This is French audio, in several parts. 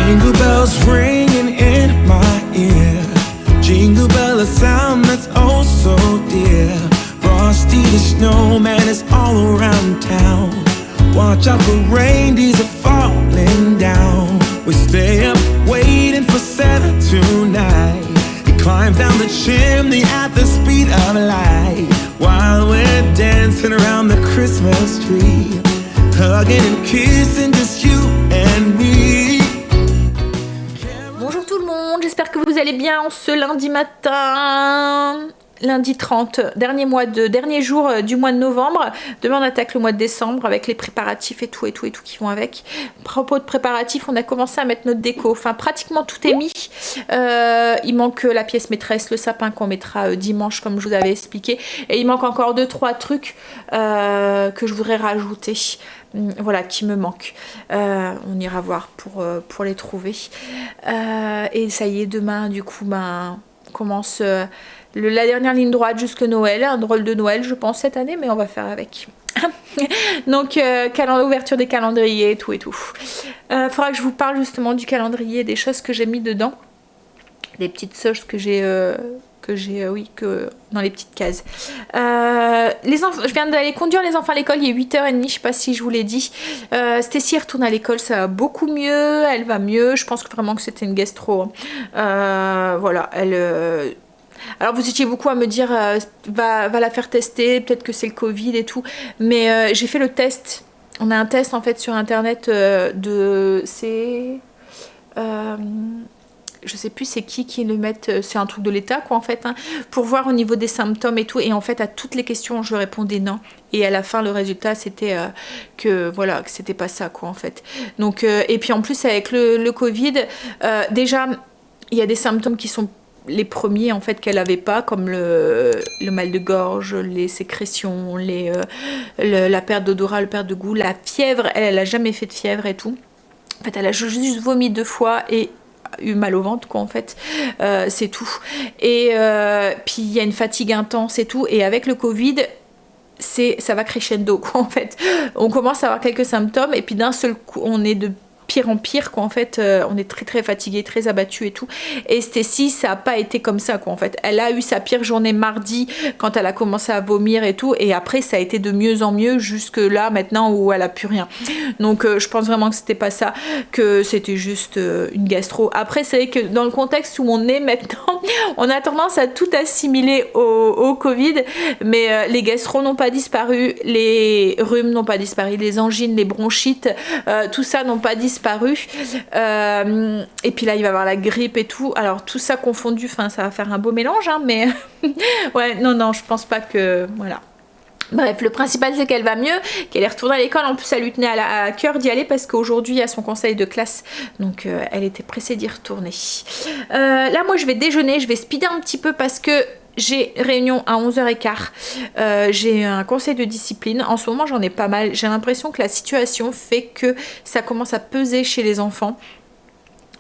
Jingle bells ringing in my ear. Jingle bell, a sound that's oh so dear. Frosty the snowman is all around town. Watch out for reindeers are falling down. We stay up waiting for Santa tonight. He climbs down the chimney at the speed of light, while we're dancing around the Christmas tree, hugging and kissing just you and me. Bonjour tout le monde, j'espère que vous allez bien ce lundi matin. Lundi 30, dernier jour du mois de novembre. Demain on attaque le mois de décembre avec les préparatifs et tout qui vont avec. À propos de préparatifs, on a commencé à mettre notre déco. Enfin pratiquement tout est mis. Il manque la pièce maîtresse, le sapin qu'on mettra dimanche comme je vous avais expliqué. Et il manque encore 2-3 trucs que je voudrais rajouter. Voilà, qui me manque. On ira voir pour les trouver. Et ça y est, demain du coup on commence... la dernière ligne droite jusque Noël, un drôle de Noël je pense cette année, mais on va faire avec. Donc ouverture des calendriers et tout. Faudra que je vous parle justement du calendrier, des choses que j'ai mis dedans, des petites choses que j'ai dans les petites cases. Je viens d'aller conduire les enfants à l'école, il est 8h30, je sais pas si je vous l'ai dit. Stécie retourne à l'école, ça va beaucoup mieux, elle va mieux, je pense vraiment que c'était une gastro. Voilà, elle... Alors vous étiez beaucoup à me dire va la faire tester, peut-être que c'est le Covid et tout, mais j'ai fait le test. On a un test en fait sur internet je sais plus c'est qui le mettent, c'est un truc de l'État quoi en fait, hein, pour voir au niveau des symptômes et tout, et en fait à toutes les questions je répondais non, et à la fin le résultat c'était que c'était pas ça quoi en fait. Donc et puis en plus avec le Covid, déjà il y a des symptômes qui sont les premiers en fait qu'elle avait pas, comme le mal de gorge, les sécrétions, la perte d'odorat, la perte de goût, la fièvre. Elle a jamais fait de fièvre et tout. En fait elle a juste vomi 2 fois et eu mal au ventre quoi en fait, c'est tout. Et puis il y a une fatigue intense et tout, et avec le Covid ça va crescendo quoi en fait. On commence à avoir quelques symptômes et puis d'un seul coup on est de pire en pire quoi en fait, on est très très fatigué, très abattu et tout. Et Stécie, ça a pas été comme ça quoi en fait. Elle a eu sa pire journée mardi quand elle a commencé à vomir et tout, et après ça a été de mieux en mieux jusque là maintenant où elle a plus rien. Donc je pense vraiment que c'était pas ça, que c'était juste une gastro. Après c'est vrai que dans le contexte où on est maintenant, on a tendance à tout assimiler au Covid, mais les gastros n'ont pas disparu, les rhumes n'ont pas disparu, les angines, les bronchites, tout ça n'ont pas disparu. Et puis là il va y avoir la grippe et tout, alors tout ça confondu, enfin ça va faire un beau mélange hein, mais ouais non je pense pas que voilà. Bref, le principal c'est qu'elle va mieux, qu'elle est retournée à l'école. En plus elle lui tenait à cœur d'y aller parce qu'aujourd'hui il y a son conseil de classe, donc elle était pressée d'y retourner. Là moi je vais déjeuner, je vais speeder un petit peu parce que j'ai réunion à 11h15, j'ai un conseil de discipline. En ce moment j'en ai pas mal, j'ai l'impression que la situation fait que ça commence à peser chez les enfants.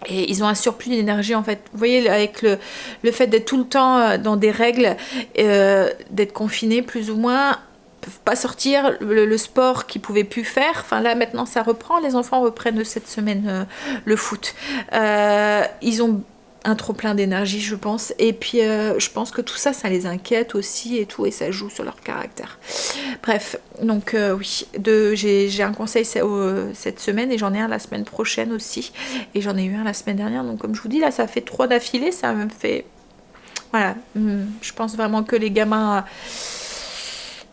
Et ils ont un surplus d'énergie en fait. Vous voyez, avec le fait d'être tout le temps dans des règles, d'être confinés plus ou moins, peuvent pas sortir, le sport qu'ils pouvaient plus faire. Enfin là maintenant ça reprend, les enfants reprennent cette semaine le foot. Ils ont un trop plein d'énergie je pense, et puis je pense que tout ça les inquiète aussi et tout, et ça joue sur leur caractère. Bref, donc oui, j'ai un conseil cette semaine, et j'en ai un la semaine prochaine aussi, et j'en ai eu un la semaine dernière, donc comme je vous dis là ça fait 3 d'affilée, ça me fait voilà, je pense vraiment que les gamins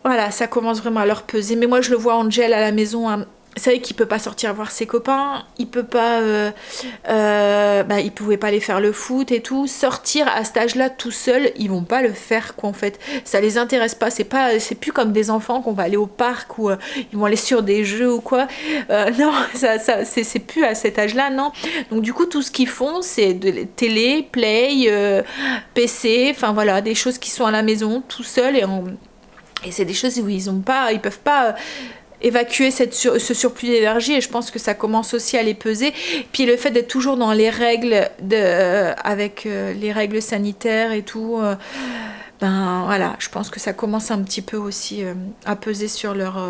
voilà, ça commence vraiment à leur peser. Mais moi je le vois Angel à la maison hein. C'est vrai qu'il peut pas sortir voir ses copains, il peut pas, il pouvait pas aller faire le foot et tout. Sortir à cet âge-là tout seul, ils vont pas le faire quoi en fait. Ça les intéresse pas. C'est plus comme des enfants qu'on va aller au parc ou ils vont aller sur des jeux ou quoi. Non, c'est plus à cet âge-là, non. Donc du coup tout ce qu'ils font c'est de télé, play, PC, enfin voilà, des choses qui sont à la maison tout seuls, et c'est des choses où ils peuvent pas évacuer ce surplus d'énergie, et je pense que ça commence aussi à les peser. Puis le fait d'être toujours dans les règles avec les règles sanitaires et tout, voilà, je pense que ça commence un petit peu aussi à peser sur leur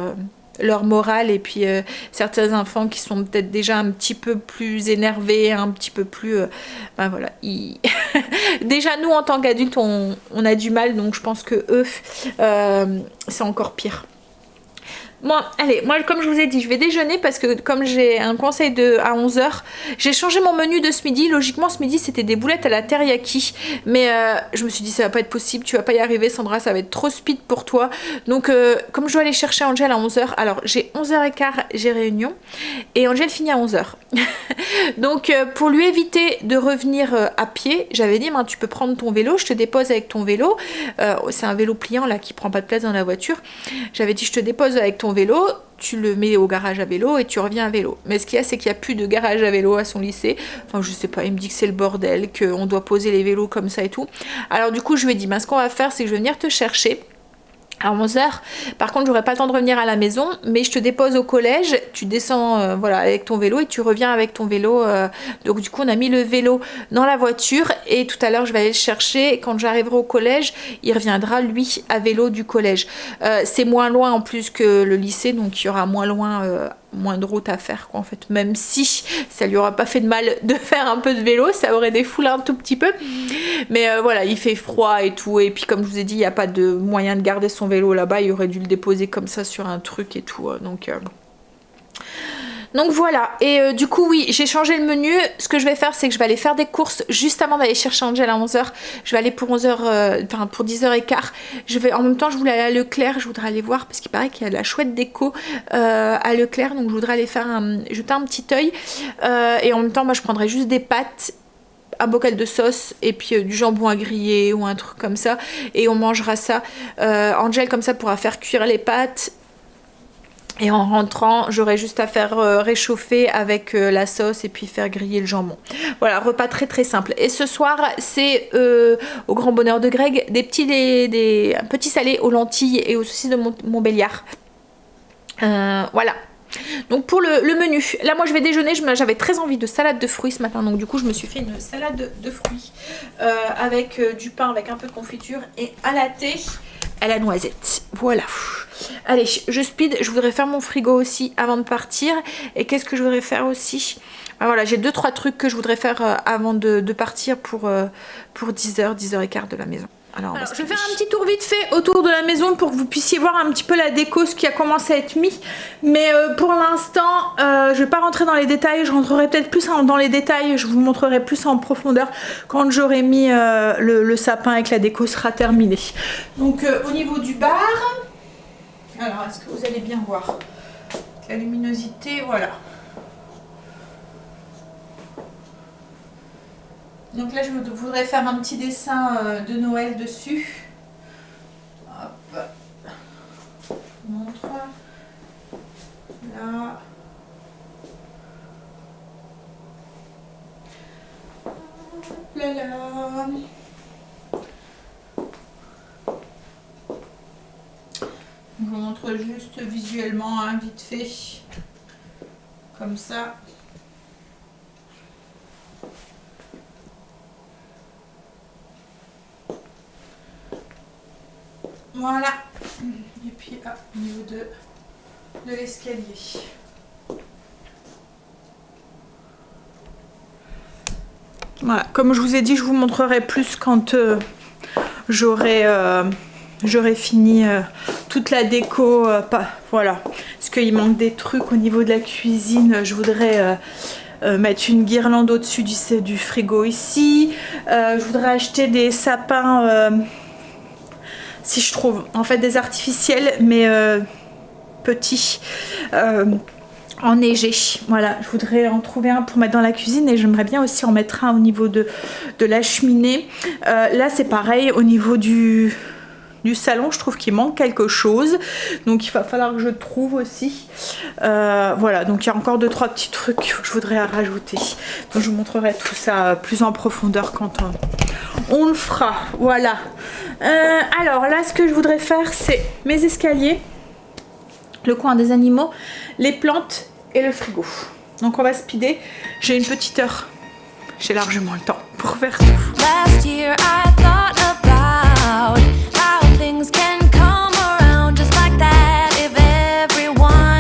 leur morale, et puis certains enfants qui sont peut-être déjà un petit peu plus énervés, un petit peu plus ben voilà, déjà nous en tant qu'adultes on a du mal, donc je pense que eux c'est encore pire. Moi, allez, moi comme je vous ai dit, je vais déjeuner parce que comme j'ai un conseil à 11h, j'ai changé mon menu de ce midi. Logiquement, ce midi, c'était des boulettes à la teriyaki. Mais je me suis dit, ça va pas être possible, tu vas pas y arriver, Sandra, ça va être trop speed pour toi. Donc, comme je dois aller chercher Angel à 11h, alors j'ai 11h15, j'ai réunion. Et Angel finit à 11h. Donc, pour lui éviter de revenir à pied, j'avais dit, tu peux prendre ton vélo, je te dépose avec ton vélo. C'est un vélo pliant, là, qui prend pas de place dans la voiture. J'avais dit, je te dépose avec ton vélo, tu le mets au garage à vélo et tu reviens à vélo. Mais ce qu'il y a, c'est qu'il n'y a plus de garage à vélo à son lycée. Enfin, je sais pas, il me dit que c'est le bordel, qu'on doit poser les vélos comme ça et tout. Alors du coup, je lui ai dit, ce qu'on va faire, c'est que je vais venir te chercher à 11h. Par contre, j'aurai pas le temps de revenir à la maison, mais je te dépose au collège, tu descends voilà, avec ton vélo et tu reviens avec ton vélo. Donc du coup, on a mis le vélo dans la voiture et tout à l'heure, je vais aller le chercher. Et quand j'arriverai au collège, il reviendra, lui, à vélo du collège. C'est moins loin en plus que le lycée, donc il y aura moins de route à faire, quoi, en fait. Même si ça lui aura pas fait de mal de faire un peu de vélo, ça aurait défoulé un tout petit peu. Mais voilà, il fait froid et tout. Et puis comme je vous ai dit, il n'y a pas de moyen de garder son vélo là-bas. Il aurait dû le déposer comme ça sur un truc et tout. Donc voilà, et du coup oui, j'ai changé le menu. Ce que je vais faire, c'est que je vais aller faire des courses juste avant d'aller chercher Angel à 11h. Je vais aller pour 11h, pour 10h15. En même temps, je voulais aller à Leclerc, je voudrais aller voir parce qu'il paraît qu'il y a de la chouette déco à Leclerc, donc je voudrais aller jeter un petit œil. Et en même temps, moi je prendrais juste des pâtes, un bocal de sauce et puis du jambon à griller ou un truc comme ça, et on mangera ça. Angel comme ça pourra faire cuire les pâtes. Et en rentrant, j'aurai juste à faire réchauffer avec la sauce et puis faire griller le jambon. Voilà, repas très très simple. Et ce soir, c'est au grand bonheur de Greg, des petits salés aux lentilles et aux saucisses de Montbéliard. Voilà. Donc pour le menu, là moi je vais déjeuner, j'avais très envie de salade de fruits ce matin, donc du coup je me suis fait une salade de fruits avec du pain, avec un peu de confiture et un latte à la noisette. Voilà. Allez, je speed, je voudrais faire mon frigo aussi avant de partir. Et qu'est-ce que je voudrais faire aussi ? Voilà, j'ai 2-3 trucs que je voudrais faire avant de partir pour 10h, 10h15 de la maison. Alors je vais faire un petit tour vite fait autour de la maison pour que vous puissiez voir un petit peu la déco, ce qui a commencé à être mis. Mais pour l'instant, je vais pas rentrer dans les détails. Je rentrerai peut-être plus dans les détails. Je vous montrerai plus en profondeur quand j'aurai mis le sapin et que la déco sera terminée. Donc au niveau du bar, alors est-ce que vous allez bien voir la luminosité, voilà. Donc là, je voudrais faire un petit dessin de Noël dessus. Hop. Je montre. Là. Hop là là. Je vous montre juste visuellement, hein, vite fait. Comme ça. Voilà, et puis au niveau de l'escalier. Voilà, comme je vous ai dit, je vous montrerai plus quand j'aurai fini toute la déco. Voilà, parce qu'il manque des trucs au niveau de la cuisine. Je voudrais mettre une guirlande au-dessus du frigo ici. Je voudrais acheter des sapins... si je trouve, en fait des artificiels mais petits, enneigés. Voilà, je voudrais en trouver un pour mettre dans la cuisine et j'aimerais bien aussi en mettre un au niveau de la cheminée. Là c'est pareil, au niveau du salon, je trouve qu'il manque quelque chose, donc il va falloir que je trouve aussi. Voilà, donc il y a encore 2-3 petits trucs que je voudrais rajouter, donc je vous montrerai tout ça plus en profondeur quand on le fera. Voilà. Alors là, ce que je voudrais faire, c'est mes escaliers, le coin des animaux, les plantes et le frigo. Donc on va speeder. J'ai une petite heure, j'ai largement le temps pour faire tout. Last year I thought about how things can come around just like that if everyone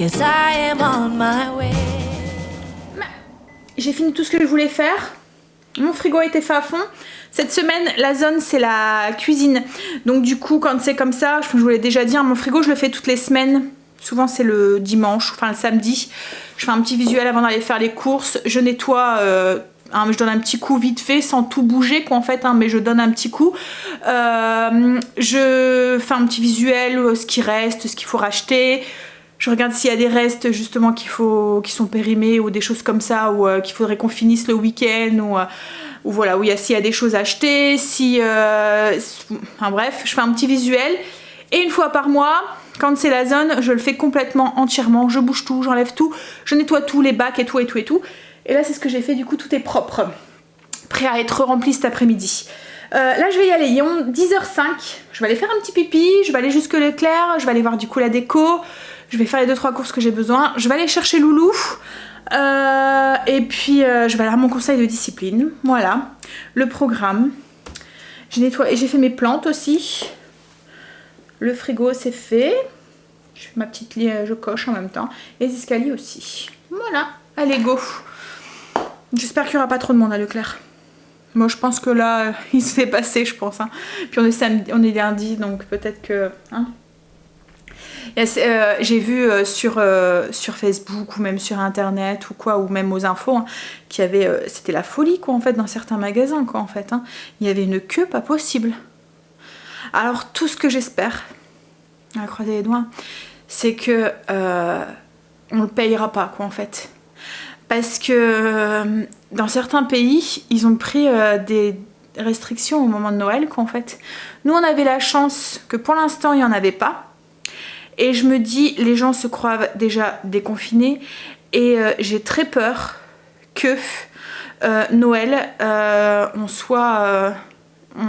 Yes, I am on my way. J'ai fini tout ce que je voulais faire. Mon frigo était fait à fond. Cette semaine, la zone, c'est la cuisine. Donc du coup, quand c'est comme ça, je vous l'ai déjà dit, mon frigo, je le fais toutes les semaines. Souvent, c'est le dimanche, enfin le samedi. Je fais un petit visuel avant d'aller faire les courses. Je nettoie, je donne un petit coup vite fait, sans tout bouger, quoi, en fait, mais je donne un petit coup. Je fais un petit visuel, ce qui reste, ce qu'il faut racheter. Je regarde s'il y a des restes justement qui sont périmés ou des choses comme ça, ou qu'il faudrait qu'on finisse le week-end, ou voilà, s'il y a des choses à acheter, enfin bref, je fais un petit visuel. Et une fois par mois, quand c'est la zone, je le fais complètement, entièrement, je bouge tout, j'enlève tout, je nettoie tous les bacs et tout. Et là c'est ce que j'ai fait, du coup tout est propre, prêt à être rempli cet après-midi. Là je vais y aller, il est 10h05, je vais aller faire un petit pipi, je vais aller jusque Leclerc, je vais aller voir du coup la déco. Je vais faire les 2-3 courses que j'ai besoin. Je vais aller chercher Loulou. Et puis je vais aller à mon conseil de discipline. Voilà. Le programme. J'ai nettoyé. J'ai fait mes plantes aussi. Le frigo c'est fait. Je fais ma petite lit, je coche en même temps. Et les escaliers aussi. Voilà. Allez go. J'espère qu'il n'y aura pas trop de monde à Leclerc. Moi je pense que là il s'est passé, je pense. Puis on est samedi, on est lundi, donc peut-être que. J'ai vu sur Facebook ou même sur internet ou même aux infos qu'il y avait, c'était la folie quoi en fait dans certains magasins quoi en fait. Il y avait une queue pas possible. Alors tout ce que j'espère, à croiser les doigts, c'est que on le payera pas quoi en fait. Parce que dans certains pays, ils ont pris des restrictions au moment de Noël quoi en fait. Nous on avait la chance que pour l'instant il n'y en avait pas. Et je me dis, les gens se croient déjà déconfinés et j'ai très peur que Noël, on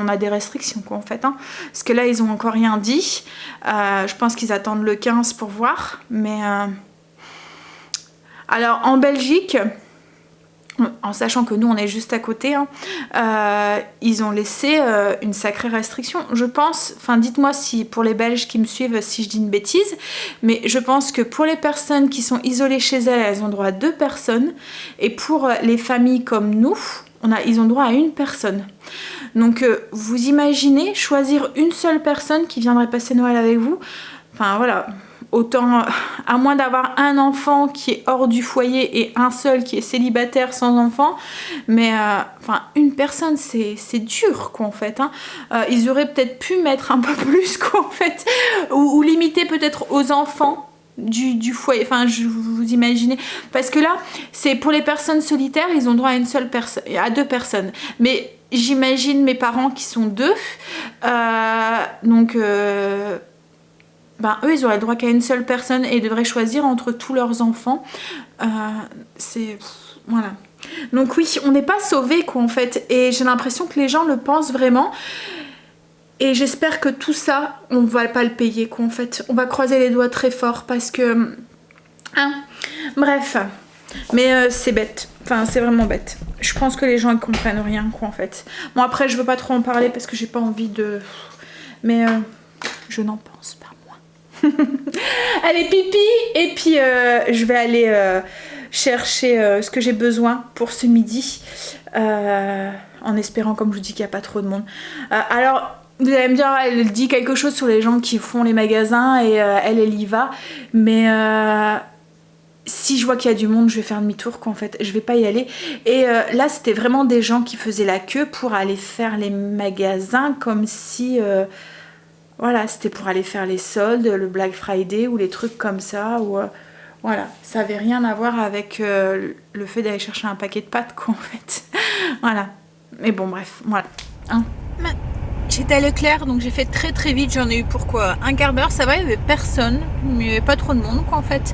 a des restrictions quoi en fait. Parce que là, ils ont encore rien dit. Je pense qu'ils attendent le 15 pour voir. Mais alors en Belgique, en sachant que nous on est juste à côté, ils ont laissé une sacrée restriction. Je pense, enfin dites-moi si pour les Belges qui me suivent si je dis une bêtise, mais je pense que pour les personnes qui sont isolées chez elles, elles ont droit à 2 personnes, et pour les familles comme nous, ils ont droit à 1 personne. Donc vous imaginez choisir une seule personne qui viendrait passer Noël avec vous. Enfin voilà. Autant, à moins d'avoir un enfant qui est hors du foyer et un seul qui est célibataire sans enfant, mais enfin une personne c'est dur quoi en fait. Ils auraient peut-être pu mettre un peu plus quoi en fait, ou limiter peut-être aux enfants du foyer, enfin vous imaginez, parce que là c'est pour les personnes solitaires, ils ont droit à une seule personne, à 2 personnes, mais j'imagine mes parents qui sont 2, donc eux ils auraient le droit qu'à une seule personne et ils devraient choisir entre tous leurs enfants. Voilà. Donc oui, on n'est pas sauvés quoi en fait, et j'ai l'impression que les gens le pensent vraiment. Et j'espère que tout ça, on va pas le payer quoi en fait. On va croiser les doigts très fort parce que... Bref. Mais c'est bête. Enfin, c'est vraiment bête. Je pense que les gens ne comprennent rien quoi en fait. Bon après, je veux pas trop en parler parce que j'ai pas envie de... Mais je n'en pense pas moi. Allez, pipi. Et puis je vais aller chercher ce que j'ai besoin pour ce midi. En espérant, comme je vous dis, qu'il n'y a pas trop de monde. Alors... Vous allez me dire, elle dit quelque chose sur les gens qui font les magasins et elle y va. Mais si je vois qu'il y a du monde, je vais faire demi-tour quoi en fait. Je vais pas y aller. Et là, c'était vraiment des gens qui faisaient la queue pour aller faire les magasins comme si... voilà, c'était pour aller faire les soldes, le Black Friday ou les trucs comme ça. Ou, voilà, ça avait rien à voir avec le fait d'aller chercher un paquet de pâtes quoi en fait. Voilà. Mais bon, bref, voilà. J'étais à Leclerc, donc j'ai fait très très vite, j'en ai eu pour quoi, un quart d'heure, ça va, il n'y avait personne, il n'y avait pas trop de monde quoi en fait.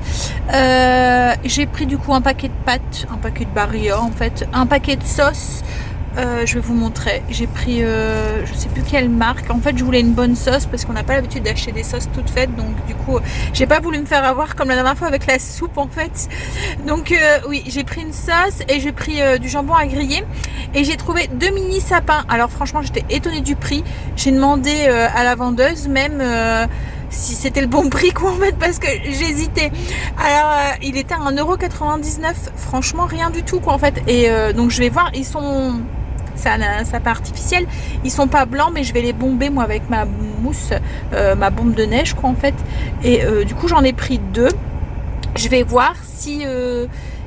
J'ai pris du coup un paquet de pâtes, un paquet de Barilla en fait, un paquet de sauce. Je vais vous montrer, j'ai pris je sais plus quelle marque. En fait je voulais une bonne sauce parce qu'on n'a pas l'habitude d'acheter des sauces toutes faites, donc du coup j'ai pas voulu me faire avoir comme la dernière fois avec la soupe en fait. Donc oui, j'ai pris une sauce et j'ai pris du jambon à griller et j'ai trouvé 2 mini sapins. Alors franchement j'étais étonnée du prix, j'ai demandé à la vendeuse même si c'était le bon prix quoi en fait, parce que j'hésitais. Alors il était à 1,99€, franchement rien du tout quoi en fait. Et donc je vais voir, ils sont... C'est un sapin artificiel, ils sont pas blancs mais je vais les bomber moi avec ma mousse, ma bombe de neige quoi en fait. Et du coup j'en ai pris 2. Je vais voir si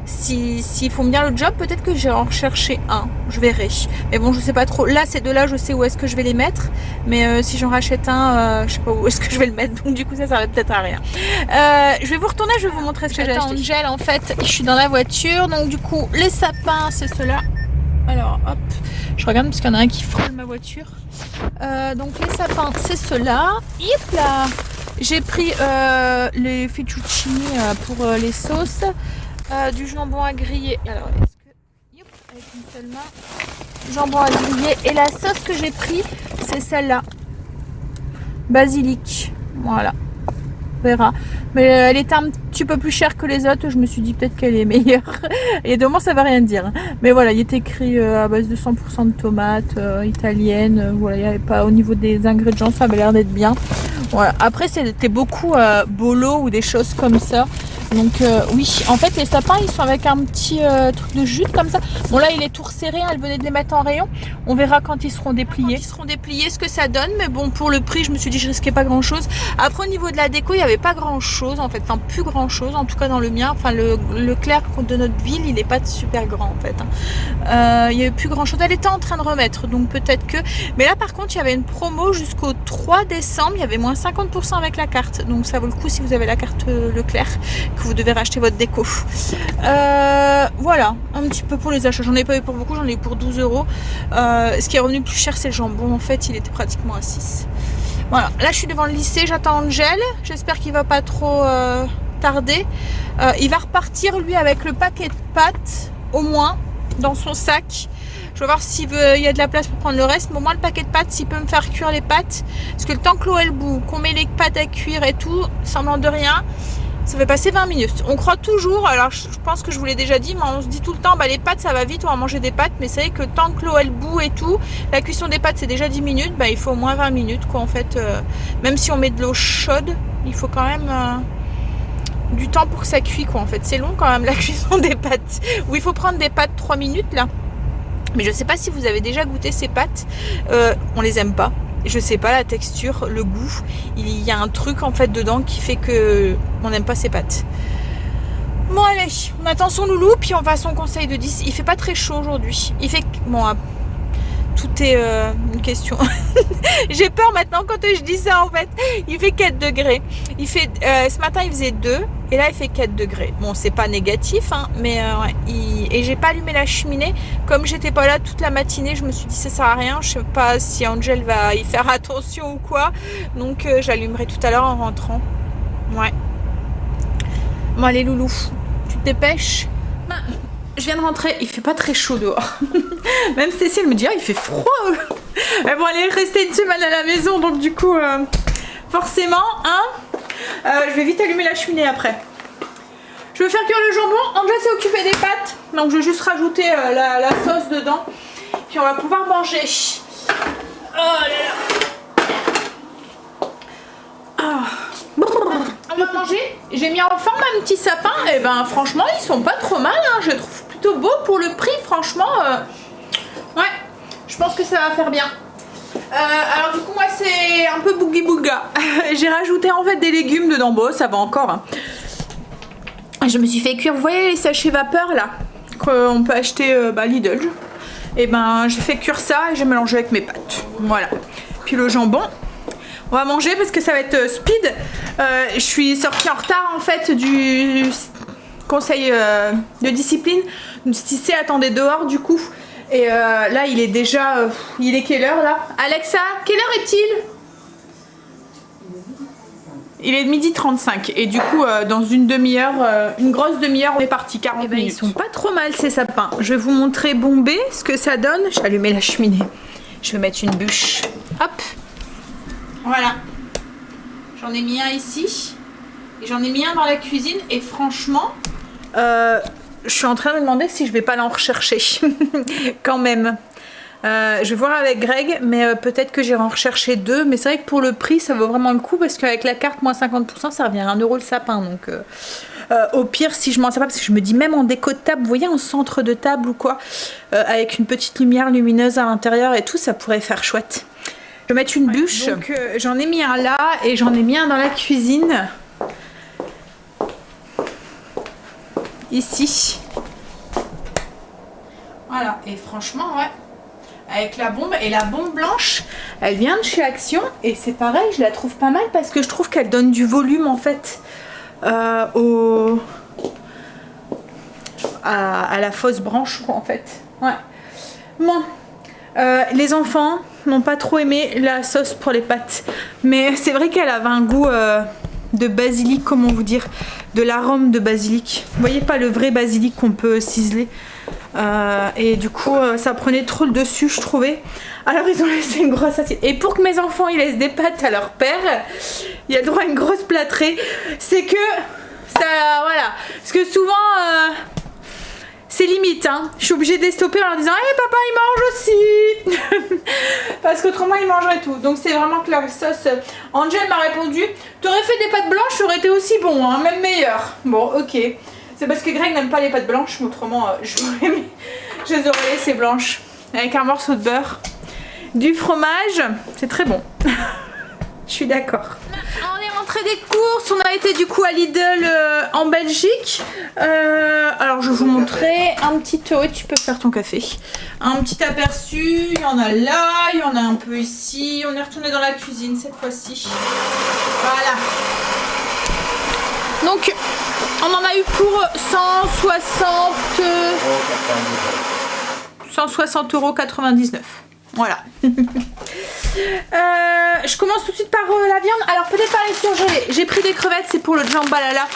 s'ils font bien le job, peut-être que j'ai en recherché un, je verrai. Mais bon, je sais pas trop. Là, ces 2-là, je sais où est-ce que je vais les mettre. Mais si j'en rachète un, je sais pas où est-ce que je vais le mettre. Donc du coup, ça va peut-être à rien. Je vais vous retourner, je vais vous montrer ce que j'ai acheté. Angel, en fait, je suis dans la voiture. Donc du coup, les sapins, c'est ceux-là. Alors, hop, je regarde parce qu'il y en a un qui frôle ma voiture. Donc les sapins, c'est ceux-là. Hop là. J'ai pris les fettuccini pour les sauces. Du jambon à griller. Alors, est-ce que... Yop, avec une seule main. Jambon à griller. Et la sauce que j'ai pris, c'est celle-là. Basilic. Voilà. On verra. Mais elle était un petit peu plus chère que les autres. Je me suis dit peut-être qu'elle est meilleure. Et de moi, ça ne veut rien dire. Mais voilà, il est écrit à base de 100% de tomates italiennes. Voilà, il n'y avait pas au niveau des ingrédients, ça avait l'air d'être bien. Voilà. Après, c'était beaucoup bolo ou des choses comme ça. Donc oui, en fait les sapins ils sont avec un petit truc de jute comme ça. Bon là il est tout resserré, elle venait de les mettre en rayon. On verra quand ils seront dépliés. Quand ils seront dépliés ce que ça donne. Mais bon pour le prix je me suis dit je risquais pas grand chose. Après au niveau de la déco il n'y avait pas grand chose en fait. Enfin plus grand chose en tout cas dans le mien. Enfin le Leclerc de notre ville il n'est pas super grand en fait. Il n'y avait plus grand chose. Elle était en train de remettre donc peut-être que. Mais là par contre il y avait une promo jusqu'au 3 décembre. Il y avait moins 50% avec la carte. Donc ça vaut le coup si vous avez la carte Leclerc. Vous devez racheter votre déco. Voilà, un petit peu pour les achats. J'en ai pas eu pour beaucoup, j'en ai eu pour 12€. Ce qui est revenu plus cher, c'est le jambon. En fait, il était pratiquement à 6. Voilà, là je suis devant le lycée, j'attends Angel. J'espère qu'il va pas trop tarder. Il va repartir lui avec le paquet de pâtes, au moins, dans son sac. Je vais voir s'il y a de la place pour prendre le reste. Mais au moins le paquet de pâtes, s'il peut me faire cuire les pâtes. Parce que le temps que l'eau elle bout, qu'on met les pâtes à cuire et tout, semblant de rien. Ça fait passer 20 minutes. On croit toujours, alors je pense que je vous l'ai déjà dit, mais on se dit tout le temps, bah les pâtes ça va vite, on va manger des pâtes, mais c'est vrai que tant que l'eau elle bout et tout, la cuisson des pâtes c'est déjà 10 minutes, bah il faut au moins 20 minutes quoi en fait. Même si on met de l'eau chaude, il faut quand même du temps pour que ça cuit quoi en fait. C'est long quand même la cuisson des pâtes. Où il faut prendre des pâtes 3 minutes là. Mais je sais pas si vous avez déjà goûté ces pâtes, on les aime pas. Je sais pas, la texture, le goût, il y a un truc en fait dedans qui fait que on n'aime pas ces pâtes. Bon allez, on attend son loulou puis on va à son conseil de 10. Il fait pas très chaud aujourd'hui. Il fait... Bon, tout est une question. J'ai peur maintenant quand je dis ça en fait. Il fait 4 degrés. Il fait, ce matin il faisait 2 et là il fait 4 degrés. Bon c'est pas négatif hein, mais ouais, et j'ai pas allumé la cheminée. Comme j'étais pas là toute la matinée, je me suis dit ça sert à rien. Je sais pas si Angel va y faire attention ou quoi. Donc j'allumerai tout à l'heure en rentrant. Ouais. Bon allez loulou, tu te dépêches. Je viens de rentrer, il fait pas très chaud dehors. Même Cécile me dit ah il fait froid. Mais bon elle est restée une semaine à la maison donc du coup forcément hein, je vais vite allumer la cheminée après. Je vais faire cuire le jambon. Angela s'est occupée des pâtes donc je vais juste rajouter la sauce dedans puis on va pouvoir manger. Oh là là. Oh. On va manger. J'ai mis en forme un petit sapin et ben franchement ils sont pas trop mal hein. Je trouve plutôt beau pour le prix franchement ouais je pense que ça va faire bien. Alors du coup moi c'est un peu boogie booga. J'ai rajouté en fait des légumes dedans. Bon ça va encore hein. Je me suis fait cuire, vous voyez les sachets vapeur là qu'on peut acheter Lidl. Et ben j'ai fait cuire ça et j'ai mélangé avec mes pâtes. Voilà. Puis le jambon. On va manger parce que ça va être speed. Je suis sortie en retard en fait du conseil de discipline. Cissé attendait dehors du coup. Et là il est déjà... il est quelle heure là? Alexa, quelle heure est-il? Il est 12h35 et du coup dans une demi-heure, une grosse demi-heure on est parti, 40 minutes. Ils sont pas trop mal ces sapins. Je vais vous montrer bomber ce que ça donne. J'ai allumé la cheminée. Je vais mettre une bûche. Hop. Voilà, j'en ai mis un ici et j'en ai mis un dans la cuisine et franchement je suis en train de me demander si je vais pas l'en rechercher quand même. Je vais voir avec Greg, mais peut-être que j'irai en rechercher 2. Mais c'est vrai que pour le prix, ça vaut vraiment le coup parce qu'avec la carte moins 50%, ça revient à 1 € le sapin. Donc au pire, si je m'en sers pas, parce que je me dis même en déco de table, vous voyez, en centre de table ou quoi, avec une petite lumière lumineuse à l'intérieur et tout, ça pourrait faire chouette. Je vais mettre une bûche. Donc j'en ai mis un là et j'en ai mis un dans la cuisine. Ici. Voilà, et franchement, ouais. Avec la bombe, et la bombe blanche, elle vient de chez Action, et c'est pareil, je la trouve pas mal parce que je trouve qu'elle donne du volume en fait à la fausse branche en fait. Ouais. Bon, les enfants n'ont pas trop aimé la sauce pour les pâtes, mais c'est vrai qu'elle avait un goût de basilic, comment vous dire, de l'arôme de basilic. Vous voyez, pas le vrai basilic qu'on peut ciseler. Et du coup ça prenait trop le dessus, je trouvais. Alors ils ont laissé une grosse assiette. Et pour que mes enfants ils laissent des pâtes à leur père, il y a le droit à une grosse plâtrée. C'est que ça, voilà, parce que souvent c'est limite, hein. Je suis obligée de les stopper en leur disant hey, papa il mange aussi parce qu'autrement il mangerait tout. Donc c'est vraiment que la sauce. Angel m'a répondu t'aurais fait des pâtes blanches, ça aurait été aussi bon, hein, même meilleur. Bon, ok. C'est parce que Greg n'aime pas les pâtes blanches, mais autrement je les aurais laissées blanches. Avec un morceau de beurre, du fromage, c'est très bon. Je suis d'accord. On est rentré des courses, on a été du coup à Lidl en Belgique. Alors je vais vous montrer un petit... Oui, tu peux faire ton café. Un petit aperçu, il y en a là, il y en a un peu ici. On est retourné dans la cuisine cette fois-ci. Voilà. Donc on en a eu pour 160,99 €. Voilà. Je commence tout de suite par la viande. Alors peut-être par les surgelés. J'ai pris des crevettes, c'est pour le jambalala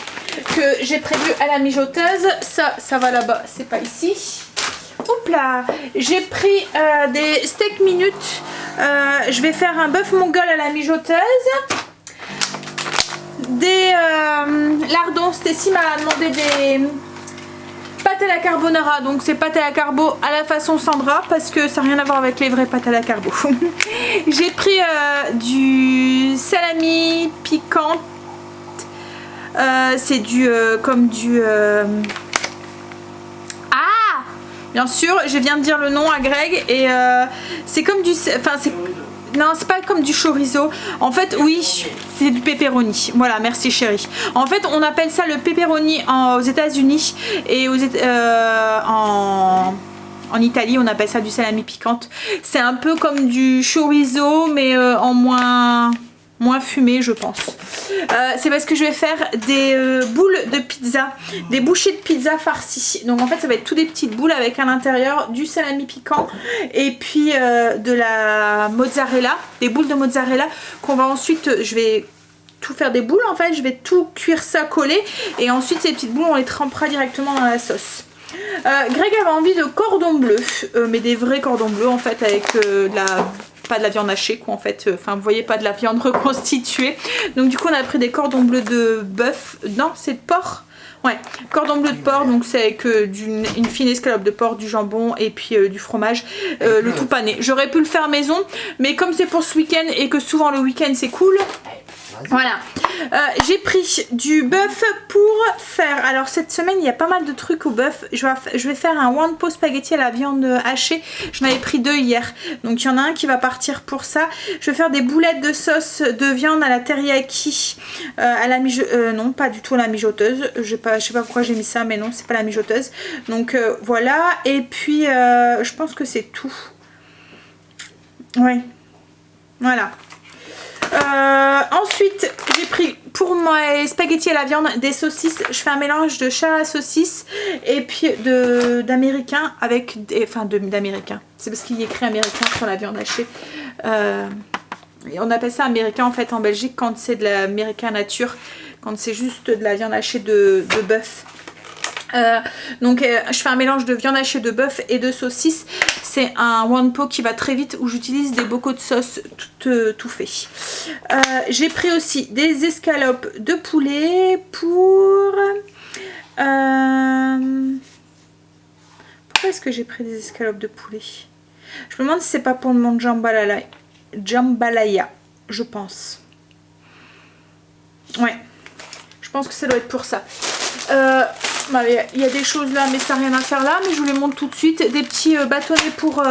que j'ai prévu à la mijoteuse. Ça va là-bas, c'est pas ici. Oups là. J'ai pris des steaks minutes. Je vais faire un bœuf mongol à la mijoteuse. Des lardons. Stacy m'a demandé des pâtes à la carbonara, donc c'est pâtes à la carbo à la façon Sandra parce que ça n'a rien à voir avec les vraies pâtes à la carbo. J'ai pris du salami piquant. C'est du comme du bien sûr, je viens de dire le nom à Greg et c'est comme du, enfin c'est, non c'est pas comme du chorizo. En fait oui, c'est du pepperoni. Voilà, merci chérie. En fait on appelle ça le pepperoni aux États-Unis et en Italie on appelle ça du salami piquante. C'est un peu comme du chorizo mais en moins fumé je pense. C'est parce que je vais faire des boules de pizza, des bouchées de pizza farcies. Donc en fait ça va être toutes des petites boules avec à l'intérieur du salami piquant et puis de la mozzarella, des boules de mozzarella qu'on va ensuite, je vais tout faire des boules en fait, je vais tout cuire ça collé et ensuite ces petites boules on les trempera directement dans la sauce. Greg avait envie de cordon bleu, mais des vrais cordons bleus en fait avec pas de la viande hachée quoi en fait, enfin vous voyez, pas de la viande reconstituée. Donc du coup on a pris des cordons bleus de bœuf, non c'est de porc. Ouais, cordon bleu de porc, donc c'est avec une fine escalope de porc, du jambon et puis du fromage, le tout pané. J'aurais pu le faire maison, mais comme c'est pour ce week-end et que souvent le week-end c'est cool, voilà. J'ai pris du bœuf pour faire, alors cette semaine il y a pas mal de trucs au bœuf. Je vais faire un one pot spaghetti à la viande hachée. J'en avais pris 2 hier, donc il y en a un qui va partir pour ça. Je vais faire des boulettes de sauce de viande à la teriyaki à la non pas du tout à la mijoteuse. Je sais pas pourquoi j'ai mis ça, mais non c'est pas la mijoteuse. Donc voilà, et puis je pense que c'est tout. Ouais, voilà. Ensuite j'ai pris pour mes spaghettis à la viande des saucisses. Je fais un mélange de chair à saucisse et puis d'américain avec d'américain, c'est parce qu'il y a écrit américain sur la viande hachée. Et on appelle ça américain en fait en Belgique quand c'est de l'américain nature, quand c'est juste de la viande hachée de bœuf. Donc je fais un mélange de viande hachée de bœuf et de saucisse. C'est un one pot qui va très vite où j'utilise des bocaux de sauce tout fait. J'ai pris aussi des escalopes de poulet pour... Pourquoi est-ce que j'ai pris des escalopes de poulet? Je me demande si c'est pas pour mon jambalaya, je pense. Ouais, je pense que ça doit être pour ça. Il y a des choses là, mais ça n'a rien à faire là. Mais je vous les montre tout de suite. Des petits bâtonnets pour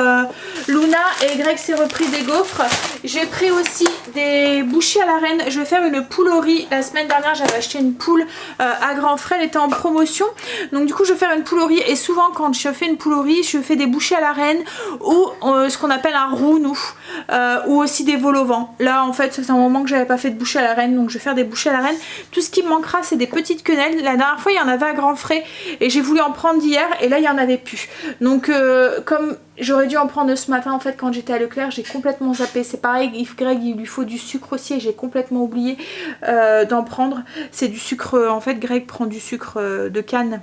Luna. Et Greg s'est repris des gaufres. J'ai pris aussi des bouchées à la reine. Je vais faire une poule au riz. La semaine dernière, j'avais acheté une poule à grands frais. Elle était en promotion. Donc du coup, je vais faire une poule au riz. Et souvent, quand je fais une poule au riz, je fais des bouchées à la reine ou ce qu'on appelle un roux, nous. Ou aussi des vols au vent. Là, en fait, c'est un moment que j'avais pas fait de bouchées à la reine. Donc je vais faire des bouchées à la reine. Tout ce qui me manquera, c'est des petites quenelles. La dernière fois, il y en avait à grands frais et j'ai voulu en prendre hier et là il y en avait plus, donc comme j'aurais dû en prendre ce matin en fait quand j'étais à Leclerc, j'ai complètement zappé. C'est pareil, Greg il lui faut du sucre aussi et j'ai complètement oublié d'en prendre. C'est du sucre, en fait Greg prend du sucre de canne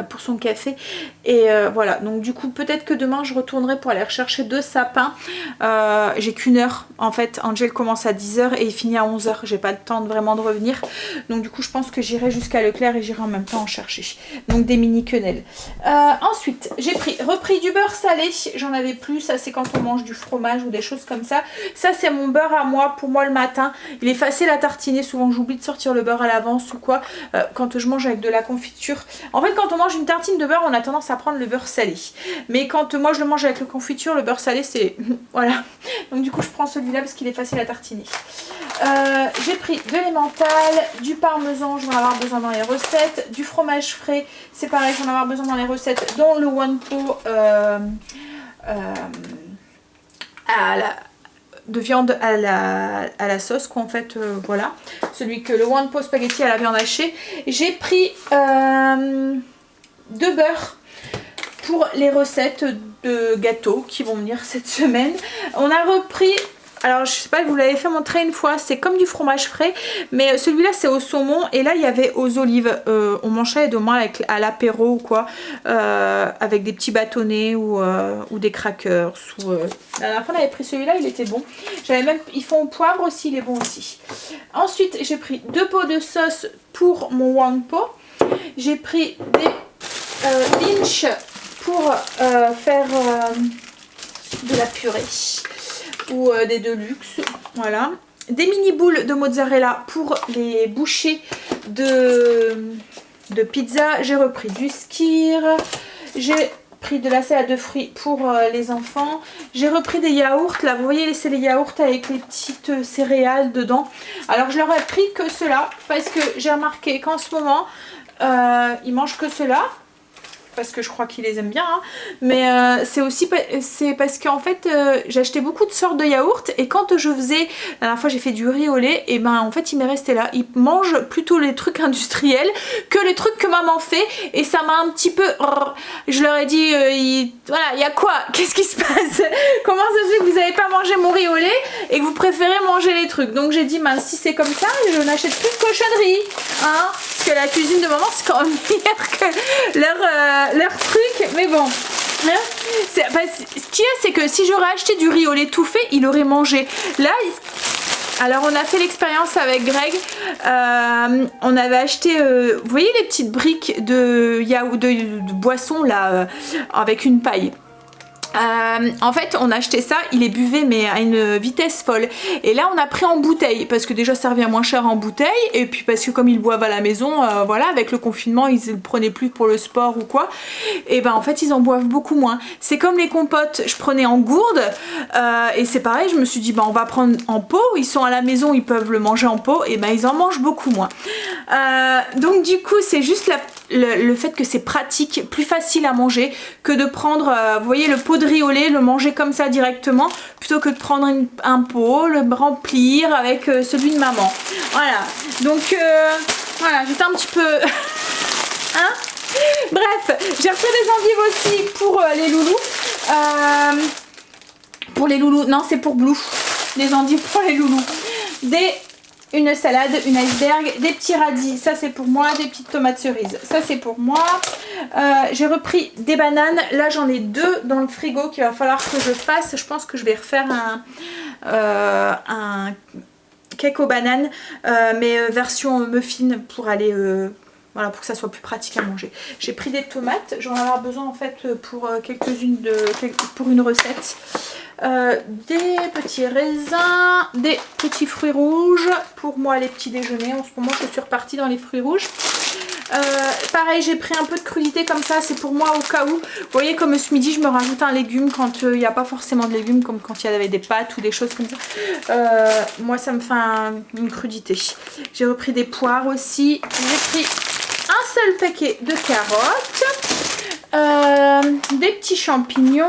pour son café et voilà, donc du coup peut-être que demain je retournerai pour aller rechercher 2 sapins. J'ai qu'une heure en fait, Angel commence à 10 h et il finit à 11 h, j'ai pas le temps vraiment de revenir, donc du coup je pense que j'irai jusqu'à Leclerc et j'irai en même temps en chercher donc des mini quenelles. Ensuite j'ai repris du beurre salé, j'en avais plus, ça c'est quand on mange du fromage ou des choses comme ça. Ça c'est mon beurre à moi, pour moi le matin, il est facile à tartiner, souvent j'oublie de sortir le beurre à l'avance ou quoi, quand je mange avec de la confiture. En fait quand on mange une tartine de beurre, on a tendance à prendre le beurre salé. Mais quand moi je le mange avec la confiture, le beurre salé c'est... voilà. Donc du coup je prends celui-là parce qu'il est facile à tartiner. J'ai pris de l'emmental, du parmesan, je vais en avoir besoin dans les recettes, du fromage frais, c'est pareil, je vais en avoir besoin dans les recettes, dont le one pot de viande à la sauce quoi en fait, voilà, celui que le one pot spaghetti à la viande hachée. J'ai pris de beurre pour les recettes de gâteaux qui vont venir cette semaine. On a repris, alors je sais pas, vous l'avez fait montrer une fois, c'est comme du fromage frais, mais celui-là c'est au saumon et là il y avait aux olives. On mangeait demain à l'apéro ou quoi, avec des petits bâtonnets ou des crackers. La dernière fois on avait pris celui-là, il était bon. J'avais même, ils font au poivre aussi, il est bon aussi. Ensuite j'ai pris 2 pots de sauce pour mon one pot. J'ai pris des Lynch pour faire de la purée ou des deluxe, voilà. Des mini boules de mozzarella pour les bouchées de pizza. J'ai repris du skyr, j'ai pris de la salade de fruits pour les enfants. J'ai repris des yaourts, là vous voyez c'est les yaourts avec les petites céréales dedans. Alors je leur ai pris que cela parce que j'ai remarqué qu'en ce moment ils mangent que cela, parce que je crois qu'ils les aiment bien, hein. Mais c'est aussi c'est parce qu'en fait j'ai acheté beaucoup de sortes de yaourts et quand je faisais, la dernière fois j'ai fait du riz au lait, et ben en fait il m'est resté là. Ils mangent plutôt les trucs industriels que les trucs que maman fait et ça m'a un petit peu... Je leur ai dit, voilà, il y a quoi? Qu'est-ce qui se passe? Comment ça se fait que vous n'avez pas mangé mon riz au lait et que vous préférez manger les trucs? Donc j'ai dit, ben, si c'est comme ça, je n'achète plus de cochonneries, hein, parce que la cuisine de maman c'est quand même meilleur que leur truc, mais bon, hein, ce qu'il y a c'est que si j'aurais acheté du riz au lait tout fait, il aurait mangé. Là alors on a fait l'expérience avec Greg, on avait acheté, vous voyez les petites briques de boisson là, avec une paille. En fait on a acheté ça, il est buvé mais à une vitesse folle, et là on a pris en bouteille parce que déjà ça revient moins cher en bouteille, et puis parce que comme ils boivent à la maison, voilà, avec le confinement ils ne le prenaient plus pour le sport ou quoi, et ben en fait ils en boivent beaucoup moins. C'est comme les compotes, je prenais en gourde, et c'est pareil, je me suis dit bah on va prendre en pot, ils sont à la maison, ils peuvent le manger en pot, et ben ils en mangent beaucoup moins. Donc du coup c'est juste le fait que c'est pratique, plus facile à manger que de prendre, vous voyez le pot de riz au lait, le manger comme ça directement, plutôt que de prendre un pot, le remplir avec celui de maman. Voilà, donc voilà, j'étais un petit peu... hein, bref, j'ai refait des endives aussi pour les loulous. Pour les loulous, non c'est pour Blue, des endives pour les loulous. Une salade, une iceberg, des petits radis, ça c'est pour moi, des petites tomates cerises, ça c'est pour moi. J'ai repris des bananes, là j'en ai 2 dans le frigo qu'il va falloir que je fasse. Je pense que je vais refaire un cake aux bananes, mais version muffin pour aller Voilà, pour que ça soit plus pratique à manger. J'ai pris des tomates, j'en vais avoir besoin en fait pour pour une recette. Des petits raisins, des petits fruits rouges pour moi les petits déjeuners. En ce moment je suis repartie dans les fruits rouges. Pareil, j'ai pris un peu de crudité comme ça, c'est pour moi au cas où. Vous voyez, comme ce midi je me rajoute un légume quand il n'y a pas forcément de légumes, comme quand il y avait des pâtes ou des choses comme ça. Moi ça me fait une crudité. J'ai repris des poires aussi. J'ai pris un seul paquet de carottes, des petits champignons.